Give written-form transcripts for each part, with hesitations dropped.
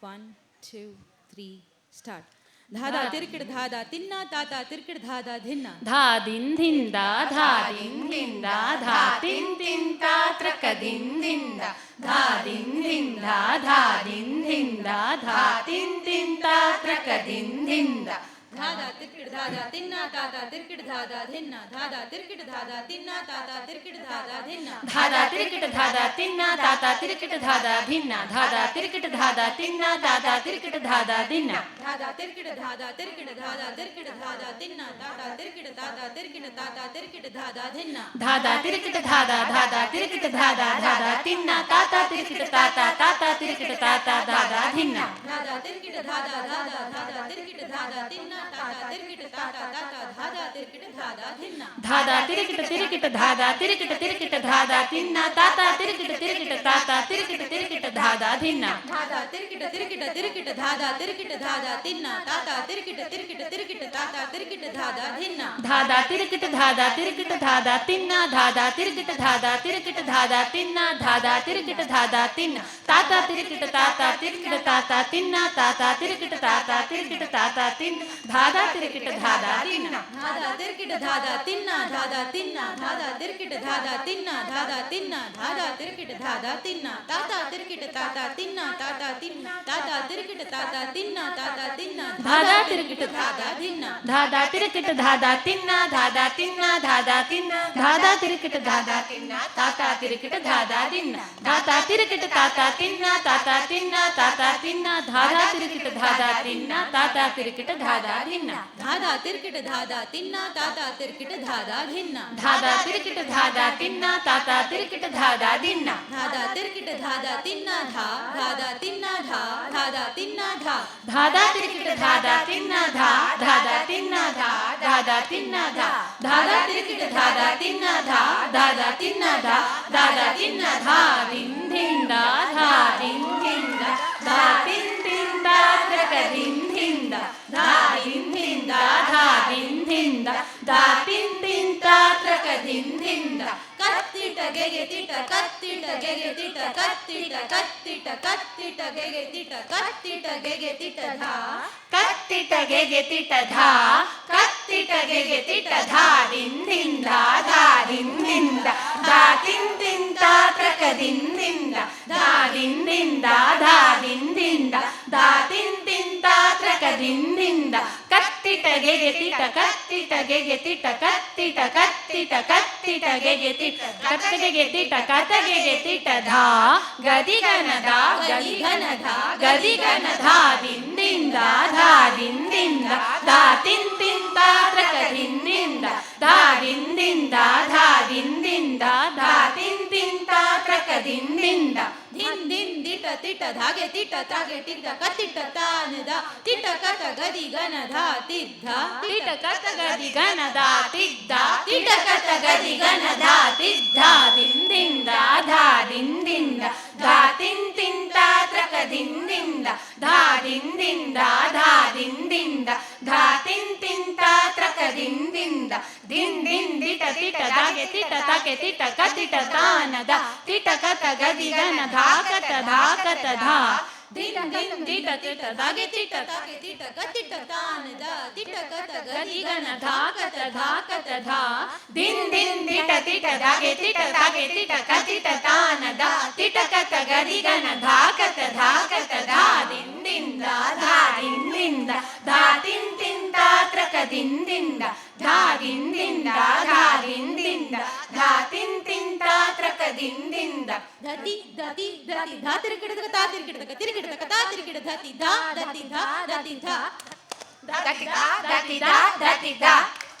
1 2 3 start. ಧಾದ ತಿರ್ಕಿಡ್ ಧಾದ ತಿನ್ನ ತಾತ ತಿರ್ಕಿಡ್ ಧಾದ ಧಿನ್ನ ಧಾ ದಿನ್ ಧಿಂದ ಧಾ ದಿನ್ ಧಿಂದ ಧಾ ತಿನ್ ತಿಂತ ತ್ರಕ ದಿನ್ ಧಿಂದ ಧಾ ದಿನ್ ಧಿಂದ ಧಾ ದಿನ್ ಧಿಂದ ಧಾ ತಿನ್ ತಿಂತ ತ್ರಕ ದಿನ್ ಧಿಂದ ಧಾದ ತಿರ್ಕಿಡ್ ಧಾದ ತಿನ್ನ ತಾತ ತಿರ್ಕಿಡ್ ಧಾದ ಧಿನ್ನ ಧಾದ ತಿರ್ಕಿಡ್ ಧಾದ ತಿನ್ನ ತಾತ ತಿರ್ಕಿಡ್ ಧಾದ ಧಿನ್ನ ಧಾದ ತಿರ್ಕಿಟ ಧಾದ ತಿನ್ನ ತಾತ ತಿರ್ಕಿಟ ಧಾದ ಭಿನ್ನ ಧಾದ ತಿರ್ಕಿಟ ಧಾದ ತಿನ್ನ ತಾತ ತಿರ್ಕಿಟ ಧಾದ ಧಿನ್ನ ಧಾದ ತಿರ್ಕಿಡ್ ಧಾದ ತಿರ್ಕಿಡ್ ಧಾದ ತಿರ್ಕಿಡ್ ಧಾದ ತಿನ್ನ ತಾತ ತಿರ್ಕಿಡ್ ತಾತ ತಿರ್ಕಿಡ್ ತಾತ ತಿರ್ಕಿಡ್ ಧಾದ ಧಿನ್ನ ಧಾದ ತಿರ್ಕಿಟ ಧಾದ ಧಾದ ತಿರ್ಕಿಟ ಧಾದ ಧಾದ ತಿನ್ನ ತಾತ ತಿರ್ಕಿಟ ತಾತ ತಾತ ತಿರ್ಕಿಟ ತಾತ ಧಾದ ಧಿನ್ನ ಧಾದ ತಿರ್ಕಿಡ್ ಧಾದ ಧಾದ ಧಾದ ತಿರ್ಕಿಡ್ ಧಾದ ತಿನ್ನ ತಾತ ತಿರ್ಕಿಡ್ ತಾತ ತಾತ ಧಾದ ತಿರ್ಕಿಡ್ ಧಾದ ಧಿನ್ನ ಧಾದ ತಿರ್ಕಿಟ ತಿರ್ಕಿಟ ಧಾದ ತಿರ್ಕಿಟ ತಿರ್ಕಿಟ ಧಾದ ತಿನ್ನ ತಾತ ತಿರ್ಕಿಟ ತಿರ್ಕಿಟ ತಾತ ತಿರ್ಕಿಟ ತಿರ್ಕಿಟ ಧಾದ ಧಿನ್ನ ಧಾದ ತಿರ್ಕಿಟ ತಿರ್ಕಿಟ ತಿರ್ಕಿಟ ಧಾದ ತಿರ್ಕಿಟ ಧಾದ ತಿನ್ನ ತಾತ ತಿರ್ಕಿಟ ತಿರ್ಕಿಟ ತಿರ್ಕಿಟ ತಾತ ತಿರ್ಕಿಟ ಧಾದ ಧಿನ್ನ ಧಾದ ತಿರ್ಕಿಟ ಧಾದ ತಿರ್ಕಿಟ ಧಾದ ತಿನ್ನ ಧಾದ ತಿರ್ಕಿಟ ಧಾದ ತಿರ್ಕಿಟ ಧಾದ ತಿನ್ನ ಧಾದ ತಿರ್ಕಿಟ ಧಾದ ತಿನ್ನ ತಾತ ತಿರ್ಕಿಟ ತಾತ ತಿರ್ಕಿಟ ತಾತ ತಿನ್ನ ತಾತ ತಿರ್ಕಿಟ ತಾತ ತಿರ್ಕಿಟ ತಾತ ತಿನ್ನ ಧಾದ ತಿರ್ಕಿಟ ಧಾದ ತಿನ್ನ ಧಾದ ತಿರ್ಕಿಟ ಧಾದ ತಿನ್ನ ಧಾದ ತಿನ್ನ ಧಾದ ತಿರ್ಕಿಟ ಧಾದ ತಿನ್ನ ಧಾದ ತಿನ್ನ ಧಾದ ತಿರ್ಕಿಟ ಧಾದ ತಿನ್ನ ತಾತ ತಿರ್ಕಿಟ ತಾತ ತಿನ್ನ ತಾತ ತಿನ್ನ ತಾತ ತಿರ್ಕಿಟ ತಾತ ತಿನ್ನ ತಾತ ತಿನ್ನ ಧಾದ ತಿರ್ಕಿಟ ಧಾದ ಧಿನ್ನ ಧಾದ ತಿರ್ಕಿಟ ಧಾದ ತಿನ್ನ ಧಾದ ತಿನ್ನ ಧಾದ ತಿನ್ನ ಧಾದ ತಿರ್ಕಿಟ ಧಾದ ತಿನ್ನ ತಾತ ತಿರ್ಕಿಟ ಧಾದ ದಿನ್ನ ಧಾತ ತಿರ್ಕಿಟ ತಾತ ತಿನ್ನ ತಾತ ತಿನ್ನ ತಾತ ತಿನ್ನ ಧಾದ ತಿರ್ಕಿಟ ಧಾದ ತಿನ್ನ ತಾತ ತಿರ್ಕಿಟ ಧಾದ ಧಿನ್ನ ಧಾದ ತಿರ್ಕಿಟ ಧಾದ ತಿನ್ನ ತಾತ ತಿರ್ಕಿಟ ಧಾದ ಧಿನ್ನ ಧಾದ ತಿರ್ಕಿಟ ಧಾದ ತಿನ್ನ ತಾತ ತಿರ್ಕಿಟ ಧಾದ ದಿನ್ನ ಧಾದ ತಿರ್ಕಿಟ ಧಾದ ತಿನ್ನ ಧಾ ಧಾದ ತಿನ್ನ ಧಾ ಧಾದ ತಿನ್ನ ಧಾ ಧಾದ ತಿರ್ಕಿಟ ಧಾದ ತಿನ್ನ ಧಾ ಧಾದ ತಿನ್ನ ಧಾ ಧಾದ ತಿನ್ನ ಧಾ ಧಾದ ತಿರ್ಕಿಟ ಧಾದ ತಿನ್ನ ಧಾ ಧಾದ ತಿನ್ನ ಧಾ ಧಾದ ತಿನ್ನ ಧಾ ದಿನ್ ಧಿಂದ ಧಾ ದಿನ್ ಧಿಂದ ಧಾ ತಿನ್ ತಿಂದ ತ್ರಕ ದಿನ್ ಧಿಂದ ಧಾ ದಿನ್ ಧಿಂದ ಧಾ ದಿನ್ ಧಿಂದ ಧಾ ತಿನ್ ತಿಂತ ತ್ರಕ ದಿನ್ ಧಿಂದ ಕತ್ತಿಟ ಗೆಗೆ ತಿಟ ಕತ್ತಿಟ ಗೆಗೆ ತಿಟ ಕತ್ತಿಟ ಕತ್ತಿಟ ಕತ್ತಿಟ ಗೆಗೆ ತಿಟ ಕತ್ತಿಟ ಗೆಗೆ ತಿಟ ಧಾ ಕತ್ತಿಟ ಗೆಗೆ ತಿಟ ಧಾ ಕತ್ತಿಟ ಗೆಗೆ ತಿಟ ಧಾ ದಿನ್ ಧಿಂದ ಧಾ ದಿನ್ ಧಿಂದ ಧಾ ತಿನ್ ತಿಂತ ತ್ರಕ ದಿನ್ ಧಿಂದ ಧಾ ದಿನ್ ಧಿಂದ ಧಾ ದಿನ್ ಧಿಂದ ಧಾ ತಿನ್ ತಿಂತ ತ್ರಕ ದಿನ್ ಧಿಂದ ಕತ್ತಿಟ ಗೆಗೆ ತಿಟ ಕತ್ತಿಟ ಗೆಗೆ ತಿಟ ಕತ್ತಿಟ ಕತ್ತಿಟ ಕತ್ತಿಟ ಗೆಗೆ ತಿಟ ಕತ್ತಗೆಗೆ ತಿಟ ಕತ್ತಗೆಗೆ ತಿಟ ಧಾ ಗದಿಗನ ಧಾ ಗದಿಗನ ಧಾ ಗದಿಗನ ಧಾ ದಿನ್ ಧಿಂದ ಧಾ ದಿನ್ ಧಿಂದ ಧಾ ತಿನ್ ತಿಂತ ತ್ರಕ ದಿನ್ ಧಿಂದ ಧಾ ದಿನ್ ಧಿಂದ ಧಾ ದಿನ್ ಧಿಂದ ಧಾ ತಿನ್ ತಿಂತ ತ್ರಕ ದಿನ್ ಧಿಂದ ಧಿನ್ ಧಿನ್ ದಿಟ ತಿಟ ಧಾಗೆ ತಿಟ ತಾಗೆ ಟಿಟ ಕತ್ತಿಟ ತಾನದ ತಿಟ ಕತ ಗದಿ ಗನ ಧಾ ತಿದ್ಧ ತಿಟ ಕತ ಗದಿಗನ ಧಾ ತಿದ್ದ ತಿಟ ಕತ ಗದಿಗನ ಧಾ ತಿದ್ದ ದಿನ್ ಧಿಂದ ಧಾ ದಿನ್ ಧಿಂದ ಧಾ ತಿನ್ ತಿಂತ ತ್ರಕ ದಿನ್ ಧಿಂದ ಧಾ ದಿನ್ ಧಿಂದ ಧಾ ದಿನ್ ಧಿಂದ ಧಾ ತಿನ್ ತಿಂತ ತ್ರಕ ದಿನ್ ಧಿಂದ ದಿನ್ ದಿನ್ ದಿಟ ತಿಟ ಧಾಗೆ ತಿಟ ತಾಗೆ ತಿಟ ಕತಿಟ ತಾನದ ತಿಟ ಕತ ಗದಿಗನ ಧಾ ಕತ ಧಾ ಕತ ಧಾ ದಿನ್ ದಿನ್ ದಿಟ ತಿಟ ಧಾಗೆ ತಿಟ ತಾಗೆ ತಿಟ ಕತ್ತಿಟ ತಾನದ ತಿಟ ಕತ ಗದಿ ಗದಿಗನ ಧಾ ಕತ ಧಾ ಕತ ಧಾ ದಿನ್ ದಿನ್ ದಿಟ ತಿಟ ಧಾಗೆ ತಿಟ ತಾಗೆ ತಿಟ ಕತಿಟ ತಾನದ ತಿಟ ಕತ ಗದಿಗನ ಧಾ ಕತ ಧಾ ಕತ ಧಾ ದಿನ್ ದಿಂದ ಧಾ ದಿನ್ ದಿಂದ ಧಾ ತಿನ್ ತಿಂತ ತ್ರಕ ದಿನ್ ದಿಂದ ಧಾ ದಿನ್ ದಿಂದ ಧಾ ದಿನ್ ದಿಂದ ಧಾ ತಿನ್ ತಿಂತ ತ್ರಕ ದಿನ್ ದಿಂದ ಧತಿ ಧತಿ ಧತಿ ಧಾ ತಿರ್ಕಿಡದ ತಾ ತಿರ್ಕಿಡದ ತಿರ್ಕಿಡದ ತಾ ತಿರ್ಕಿಡ ಧತಿ ಧಾ ಧತಿ ಧಾ ಧತಿ ಧಾ ಧತಿ ಧಾ ಧತಿ ಧಾ ಧತಿ ಧಾ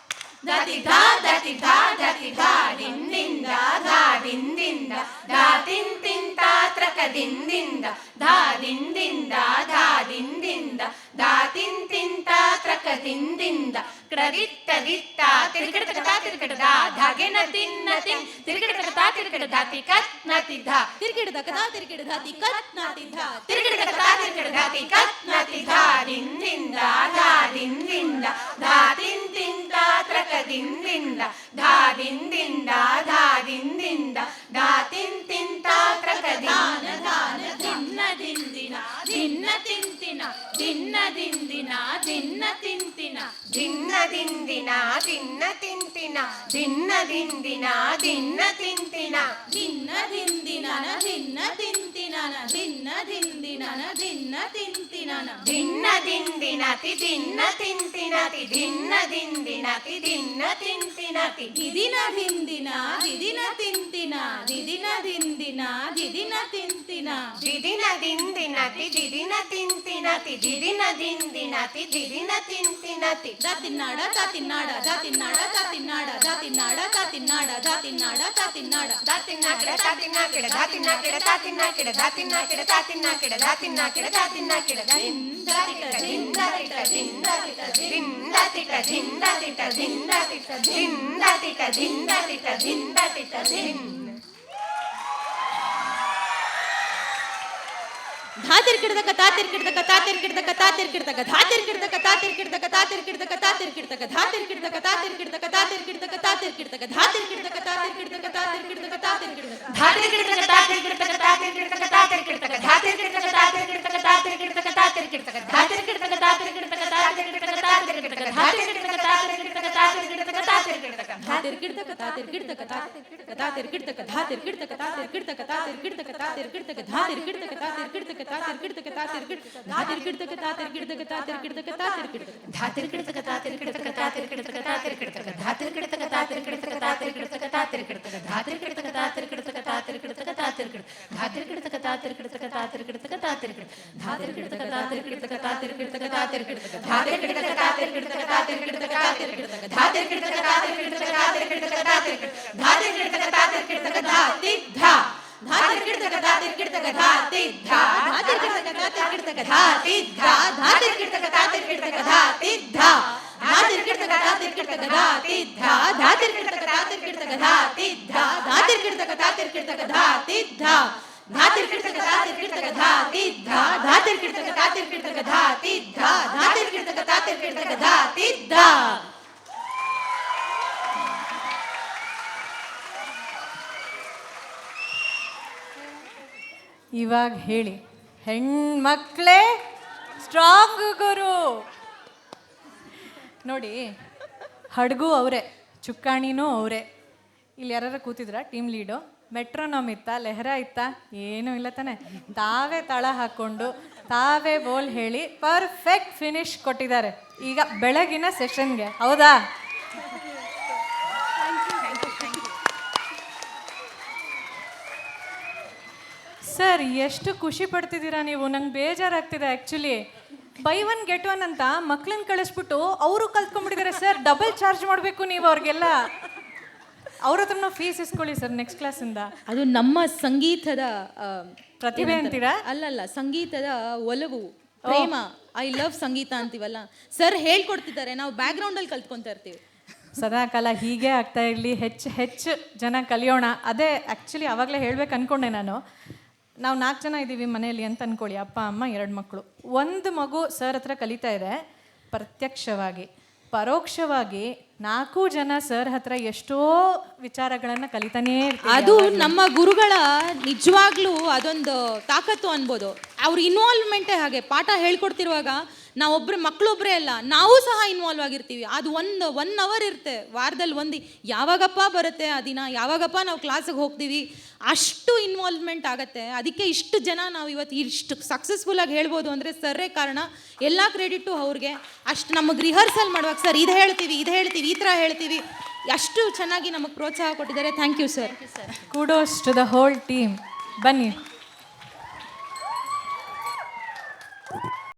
ಧತಿ ಧಾ ಧತಿ ಧಾ ಧತಿ ಧಾ ದಿನ್ ದಿಂದ ಧಾ ದಿನ್ ದಿಂದ ಧಾ ತಿನ್ ತಿಂತ ತ್ರಕ ದಿನ್ ದಿಂದ ಧಾ ದಿನ್ ದಿಂದ ಧಾ ದಿನ್ ದಿಂದ ಧಾ ತಿನ್ ತಿಂತ ತ್ರಕ ದಿನ್ ದಿಂದ ಕ್ರದಿತ್ತ ದಿತ್ತ ತಿರ್ಗಿಡದ ತಾ ತಿರ್ಗಿಡ ಧಾ ಧಾಗೆ ನ ತಿನ್ನ ತಿನ್ ತಿರ್ಗಿಡದ ತಾ ತಿರ್ಗಿಡ ಧಾತಿ ಕತ್ ನತಿ ಧಾ ತಿರ್ಕಿಡದ ಕಥಾ ತಿರ್ಕಿಡ ಧತಿ ಕತ್ ನಾತಿ ಧಾ ತಿರ್ಗಿಡದ ತಾ ತಿರ್ಗಿಡ ಧಾತಿ ಕತ್ ನತಿ ಧಾ ದಿನ್ ದಿಂದ ಧಾ ದಿನ್ ದಿಂದ ಧಾ ತಿನ್ ತಿಂತ ತ್ರಕ ದಿನ್ ದಿಂದ ಧಾ ದಿನ್ ದಿಂದ ಧಾ ದಿನ್ ದಿಂದ ಧಾ ತಿನ್ ತಿಂತ ತ್ರಕ ದಿನ್ ಧಾನ ಧಾನ ದಿನ್ನ ದಿನ್ ದಿನ ದಿನ್ನ ತಿಂತಿನ ದಿನ್ನ ದಿಂದಿನ ದಿನ್ನ ತಿಂತಿನ ದಿನ್ನ ದಿಂದಿನ ದಿನ್ನ ತಿಂತಿನ ದಿನ್ನ ದಿಂದಿನ ದಿನ್ನ ತಿಂತಿನ ದಿನ್ನ ದಿಂದಿನನ ದಿನ್ನ ತಿಂತಿನನ ದಿನ್ನ ದಿಂದಿನನ ದಿನ್ನ ತಿಂತಿನನ ದಿನ್ನ ದಿಂದಿನತಿ ದಿನ್ನ ತಿಂತಿನತಿ ದಿನ್ನ ದಿಂದಿನತಿ ದಿನ್ನ ತಿಂತಿನತಿ ದಿದಿನ ದಿಂದಿನ ದಿದಿನ ತಿಂತಿನ ದಿದಿನ ದಿಂದಿನ ದಿದಿನ ತಿಂತಿನ ದಿದಿನ ದಿಂದಿನತಿ ದಿದಿನ ತಿಂತಿನತಿ ದಿದಿನ ದಿಂದಿನತಿ ದಿದಿನ ತಿಂತಿನತಿ ದಾತಿನಾಡ ತಾತಿನಾಡ ದಾತಿನಾಡ ತಾತಿನಾಡ ದಾತಿನಾಡ ತಾತಿನಾಡ ದಾತಿನಾಡ ತಾತಿನಾಡ ದಾತಿನಾಕಿಡ ತಾತಿನಾಕಿಡ ದಾತಿನಾಕಿಡ ತಾತಿನಾಕಿಡ ದಾತಿನಾಕಿಡ ತಾತಿನಾಕಿಡ ದಾತಿನಾಕಿಡ ತಾತಿನಾಕಿಡ ದಿಂದಾತಿಟ ದಿಂದಾತಿಟ ದಿಂದಾತಿಟ ದಿಂದಾತಿಟ ದಿಂದಾತಿಟ ದಿಂದಾತಿಟ ದಿಂದಾತಿಟ ದಿಂದಾತಿಟ ದಿಂದಾತಿಟ ಧಿನ್ ಧಾತಿರ್ಕಿಡ್ದಕ ತಾತಿರ್ಕಿಡ್ದಕ ತಾತಿರ್ಕಿಡ್ದಕ ತಾತಿರ್ಕಿಡ್ದಕ ಧಾತಿರ್ಕಿಡ್ದಕ ತಾತಿರ್ಕಿಡ್ದಕ ತಾತಿರ್ಕಿಡ್ದಕ ತಾತಿರ್ಕಿಡ್ದಕ ಧಾತಿರ್ಕಿಡ್ದಕ ತಾತಿರ್ಕಿಡ್ದಕ ತಾತಿರ್ಕಿಡ್ದಕ ತಾತಿರ್ಕಿಡ್ದಕ ಧಾತಿರ್ಕಿಡ್ದಕ ತಾತಿರ್ಕಿಡ್ದಕ ತಾತಿರ್ಕಿಡ್ದಕ ತಾತಿರ್ಕಿಡ್ದಕ ಧಾತಿರ್ಕಿಡ್ದಕ ತಾತಿರ್ಕಿಡ್ದಕ ತಾತಿರ್ಕಿಡ್ದಕ ತಾತಿರ್ಕಿಡ್ದಕ ಧಾತಿರ್ಕಿಡ್ದಕ ತಾತಿರ್ಕಿಡ್ದಕ ತಾತಿರ್ಕಿಡ್ದಕ ತಾತಿರ್ಕಿಡ್ದಕ ಧಾತಿರ್ಕಿಡ್ದಕ ತಾತಿರ್ಕಿಡ್ದಕ ತಾತಿರ್ಕಿಡ್ದಕ ತಾತಿರ್ಕಿಡ್ದಕ ಧಾತಿರ್ಕಿಡ್ದಕ ತಾತಿರ್ಕಿಡ್ದಕ ತಾತಿರ್ಕಿಡ್ದಕ ತಾತಿರ್ಕಿಡ್ದಕ ಧಾತಿರ್ಕಿಡ್ದಕ ತಾತಿರ್ಕಿಡ್ದಕ ತಾತಿರ್ಕಿಡ್ದಕ ಧಾತಿರ್ಕಿಡ್ದಕ ತಾತಿರ್ಕಿಡ್ದಕ ತಾತಿರ್ಕಿಡ್ದಕ ತಾತಿರ್ಕಿಡ್ದಕ ಧಾತಿರ್ಕಿಡ್ದಕ ತಾತಿರ್ಕಿಡ್ದಕ ತಾತಿರ್ಕಿಡ್ದಕ ತಾತಿರ್ಕಿಡ್ದಕ ಧಾತಿರ್ಕಿಡ್ದಕ ತಾತಿರ್ಕಿಡ್ದಕ ತಾತಿರ್ಕಿಡ್ದಕ ಧಾತಿರ್ಕಿಡ್ದಕ ತಾತಿರ್ಕಿಡ್ದಕ ತಾತಿರ್ಕಿಡ್ದಕ ತಾತಿರ್ಕಿಡ್ದಕ ಧಾತಿರ್ಕಿಡ್ದಕ ತಾತಿರ್ಕಿಡ್ದಕ ತಾತಿರ್ಕಿಡ್ದಕ ತಾತಿರ್ಕಿಡ್ದಕ ಧಾತಿರ್ಕಿಡ್ದಕ ತಾತಿರ್ಕಿಡ್ದಕ ತಾತಿರ್ಕಿಡ್ದಕ ತಾತಿರ್ಕಿಡ್ದಕ ಧಾತಿರ್ಕಿಡ್ದಕ ತಾತಿರ್ಕಿಡ್ದಕ ತಾತಿರ್ಕಿಡ್ದಕ ತಾತಿರ್ಕಿಡ್ದಕ ಧಾತಿರ್ಕಿಡ್ದಕ ತಾತಿರ್ಕಿಡ್ದಕ ತಾತಿರ್ಕಿಡ್ದಕ ತಾತಿರ್ಕಿಡ್ದಕ ಧಾತಿರ್ಕಿಡ್ದಕ ತಾತಿರ್ಕಿಡ್ದಕ ತಾತಿರ್ಕಿಡ್ದಕ ತಾತಿರ್ಕಿಡ್ದಕ ಧಾತಿರ್ಕಿಡ್ದಕ ತಾತಿರ್ಕಿಡ್ದಕ ತಾತಿರ್ಕಿಡ್ದಕ ತಾತಿರ್ಕಿಡ್ದಕ ಧಾತಿರ್ಕಿಡ್ದಕ ತಾತಿರ್ಕಿಡ್ದಕ ಧಾತಿದ್ಧ ಧಾತಿರ್ಕಿಡ್ದಕ ತಾತಿರ್ಕಿಡ್ದಕ ಧಾತಿದ್ಧ ಧಾತಿರ್ಕಿಡ್ದಕ ತಾತಿರ್ಕಿಡ್ದಕ ಧಾತಿದ್ಧ ಧಾತಿರ್ಕಿಡ್ದಕ ತಾತಿರ್ಕಿಡ್ದಕ ಧಾತಿದ್ಧ ಧಾತಿರ್ಕಿಡ್ದಕ ತಾತಿರ್ಕಿಡ್ದಕ ಧಾತಿದ್ಧ ಧಾತಿರ್ಕಿಡ್ದಕ ತಾತಿರ್ಕಿಡ್ದಕ ಧಾತಿದ್ಧ ಧಾತಿರ್ಕಿಡ್ದಕ ತಾತಿರ್ಕಿಡ್ದಕ ಧಾತಿದ್ಧ ಧಾತಿರ್ಕಿಡ್ದಕ ತಾತಿರ್ಕಿಡ್ದಕ ಧಾತಿದ್ಧ ಧಾತಿರ್ಕಿಡ್ದಕ ತಾತಿರ್ಕಿಡ್ದಕ ಧಾತಿದ್ಧ ಧಾತಿರ್ಕಿಡ್ದಕ ತಾತಿರ್ಕಿಡ್ದಕ ಧಾತಿದ್ಧ. ಇವಾಗ ಹೇಳಿ ಹೆಣ್ಮಕ್ಳೇ ಸ್ಟ್ರಾಂಗ್ ಗುರು. ನೋಡಿ, ಹಡಗು ಅವರೇ, ಚುಕ್ಕಾಣಿನೂ ಅವರೇ. ಇಲ್ಲಿ ಯಾರು ಕೂತಿದ್ರ ಟೀಮ್ ಲೀಡು? ಮೆಟ್ರೋನೋಮ್ ಇತ್ತಾ, ಲೆಹರಾ ಇತ್ತಾ? ಏನೂ ಇಲ್ಲ ತಾನೆ. ತಾವೇ ತಾಳ ಹಾಕ್ಕೊಂಡು ತಾವೇ ಬೋಲ್ ಹೇಳಿ ಪರ್ಫೆಕ್ಟ್ ಫಿನಿಶ್ ಕೊಟ್ಟಿದ್ದಾರೆ ಈಗ ಬೆಳಗಿನ ಸೆಷನ್ಗೆ. ಹೌದಾ? ಸರ್, ಎಷ್ಟು ಖುಷಿ ಪಡ್ತಿದ್ದೀರಾ ನೀವು. ನಂಗೆ ಬೇಜಾರಾಗ್ತಿದೆ actually. By one get one ಅಂತ ಮಕ್ಳನ್ನ ಕಳಿಸ್ಬಿಟ್ಟು ಅವರು ಕಲ್ತ್ಕೊಂಡ್ಬಿಟ್ಟಿದ್ದಾರೆ ಸರ್. ಡಬಲ್ ಚಾರ್ಜ್ ಮಾಡಬೇಕು ನೀವು ಅವ್ರಿಗೆಲ್ಲ. ಅವ್ರ ಹತ್ರನೂ ಫೀಸ್ ಇಸ್ಕೊಳ್ಳಿ ಸರ್ ನೆಕ್ಸ್ಟ್ ಕ್ಲಾಸಿಂದ. ಅದು ನಮ್ಮ ಸಂಗೀತದ ಪ್ರತಿಭೆ ಅಂತೀರಾ? ಅಲ್ಲಲ್ಲ, ಸಂಗೀತದ ಒಲವು, ಪ್ರೇಮ. ಐ ಲವ್ ಸಂಗೀತ ಅಂತೀವಲ್ಲ, ಸರ್ ಹೇಳ್ಕೊಡ್ತಿದ್ದಾರೆ, ನಾವು ಬ್ಯಾಕ್ ಗ್ರೌಂಡಲ್ಲಿ ಕಲ್ತ್ಕೊಂತ ಇರ್ತೀವಿ. ಸದಾಕಾಲ ಹೀಗೆ ಆಗ್ತಾ ಇರಲಿ, ಹೆಚ್ಚು ಜನ ಕಲಿಯೋಣ. ಅದೇ ಆ್ಯಕ್ಚುಲಿ ಆವಾಗಲೇ ಹೇಳ್ಬೇಕು ಅಂದ್ಕೊಂಡೆ ನಾನು. ನಾವು 4 ಜನ ಇದ್ದೀವಿ ಮನೆಯಲ್ಲಿ ಅಂತ ಅಂದ್ಕೊಳ್ಳಿ, ಅಪ್ಪ ಅಮ್ಮ 2 ಮಕ್ಕಳು. ಒಂದು ಮಗು ಸರ್ ಹತ್ರ ಕಲಿತಾ ಇದೆ ಪ್ರತ್ಯಕ್ಷವಾಗಿ. ಪರೋಕ್ಷವಾಗಿ 4 ಜನ ಸರ್ ಹತ್ರ ಎಷ್ಟೋ ವಿಚಾರಗಳನ್ನು ಕಲಿತಾನೇ ಇರ್ತೀವಿ. ಅದು ನಮ್ಮ ಗುರುಗಳ ನಿಜವಾಗ್ಲೂ ಅದೊಂದು ತಾಕತ್ತು ಅನ್ಬೋದು. ಅವ್ರ ಇನ್ವಾಲ್ವ್ಮೆಂಟೇ ಹಾಗೆ. ಪಾಠ ಹೇಳ್ಕೊಡ್ತಿರುವಾಗ ನಾವೊಬ್ಬರು ಮಕ್ಕಳೊಬ್ಬರೇ ಅಲ್ಲ, ನಾವು ಸಹ ಇನ್ವಾಲ್ವ್ ಆಗಿರ್ತೀವಿ. ಅದು 1 ಅವರ್ ಇರುತ್ತೆ ವಾರದಲ್ಲಿ. ಯಾವಾಗಪ್ಪ ಬರುತ್ತೆ ಆ ದಿನ, ಯಾವಾಗಪ್ಪ ನಾವು ಕ್ಲಾಸಿಗೆ ಹೋಗ್ತೀವಿ, ಅಷ್ಟು ಇನ್ವಾಲ್ವ್ಮೆಂಟ್ ಆಗುತ್ತೆ. ಅದಕ್ಕೆ ಇಷ್ಟು ಜನ ನಾವು ಇವತ್ತು ಇಷ್ಟು ಸಕ್ಸಸ್ಫುಲ್ಲಾಗಿ ಹೇಳ್ಬೋದು ಅಂದರೆ ಸರ್ರೇ ಕಾರಣ. ಎಲ್ಲ ಕ್ರೆಡಿಟು ಅವ್ರಿಗೆ. ಅಷ್ಟು ನಮಗೆ ರಿಹರ್ಸಲ್ ಮಾಡುವಾಗ ಸರ್ ಇದು ಹೇಳ್ತೀವಿ ಈ ಥರ ಹೇಳ್ತೀವಿ, ಅಷ್ಟು ಚೆನ್ನಾಗಿ ನಮಗೆ ಪ್ರೋತ್ಸಾಹ ಕೊಟ್ಟಿದ್ದಾರೆ. Thank you sir. Kudos to the whole team. ಬನ್ನಿ.